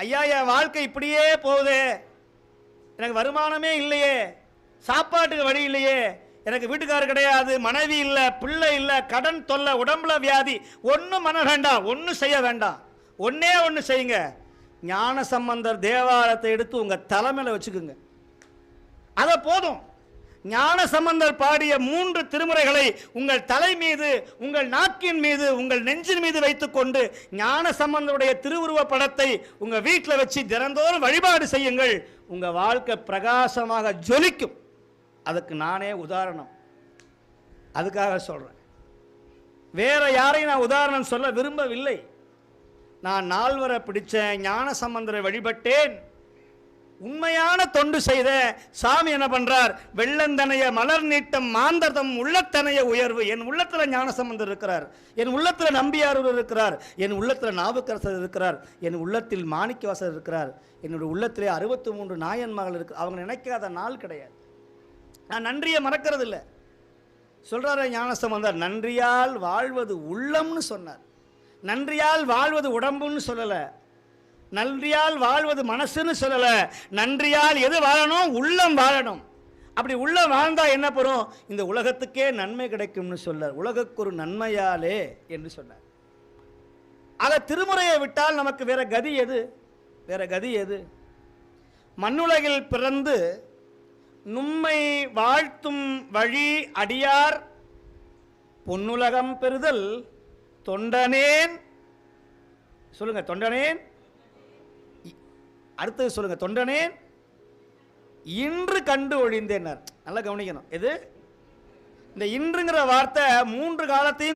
ஐயா என் வாழ்க்கை இப்படியே போகுது, எனக்கு வருமானமே இல்லையே, சாப்பாட்டுக்கு வழி இல்லையே, எனக்கு வீட்டுக்காரர் கிடையாது, மனைவி இல்லை, பிள்ளை இல்லை, கடன் தொல்லை, உடம்புல வியாதி, ஒன்றும் பண்ண வேண்டாம், ஒன்றும் செய்ய வேண்டாம். ஒன்னே ஒன்று செய்யுங்க, ஞானசம்பந்தர் தேவாரத்தை எடுத்து உங்கள் தலைமையில் வச்சுக்குங்க. அதை போதும். ஞானசம்பந்தர் பாடிய 3 திருமுறைகளை உங்கள் தலை மீது, உங்கள் நாக்கின் மீது, உங்கள் நெஞ்சின் மீது வைத்துக்கொண்டு ஞானசம்பந்தருடைய திருவுருவ படத்தை உங்கள் வீட்டில் வச்சு தினந்தோறும் வழிபாடு செய்யுங்கள். உங்கள் வாழ்க்கை பிரகாசமாக ஜொலிக்கும். அதுக்கு நானே உதாரணம். அதுக்காக சொல்கிறேன். வேற யாரையும் நான் உதாரணம் சொல்ல விரும்பவில்லை. நான் 4 வரை பிடிச்சேன், ஞானசம்பந்தரை வழிபட்டேன், உண்மையான தொண்டு செய்த சாமி என்ன பண்றார்? வெள்ளந்தனைய மலர் நீட்டம் மாந்தர்தம் உள்ளத்தனைய உயர்வு. என் உள்ளத்தில் ஞானசம்பந்தர் இருக்கிறார், என் உள்ளத்தில் நம்பியாரூர் இருக்கிறார், என் உள்ளத்தில் நாவுக்கரசர் இருக்கிறார், என் உள்ளத்தில் மாணிக்கவாசர் இருக்கிறார், என்னுடைய உள்ளத்திலே 63 நாயன்மகள் இருக்கு. அவங்க நினைக்காத நாள் கிடையாது. நான் நன்றியை மறக்கிறது இல்லை. சொல்றாரு ஞானசம்பந்தர், நன்றியால் வாழ்வது உள்ளம்னு சொன்னார். நன்றியால் வாழ்வது உடம்புன்னு சொல்லலை, நன்றியால் வாழ்வது மனசுன்னு சொல்லல. நன்றியால் எது வாழணும்? உள்ளம் வாழணும். அப்படி உள்ளம் வாழ்ந்தா என்ன பெறும்? இந்த உலகத்துக்கே நன்மை கிடைக்கும்னு சொன்னார். உலகக்கு ஒரு நன்மையாலே என்று சொன்னார். ஆக திருமுறையை விட்டால் நமக்கு வேற கதி எது? வேற கதி எது? மண்ணுலகில் பிறந்து நும்மை வாழ்த்தும் வழி அடியார் பொன்னுலகம் பெறுதல் தொண்டனேன். சொல்லுங்க, தொண்டனேன். அடுத்தது சொல்லுங்க, தொண்டனேன் இன்று கண்டு ஒழிந்தேன். நல்லா கவனிக்கணும். எது இந்த இன்றுங்கிற வார்த்தை 3 காலத்தையும்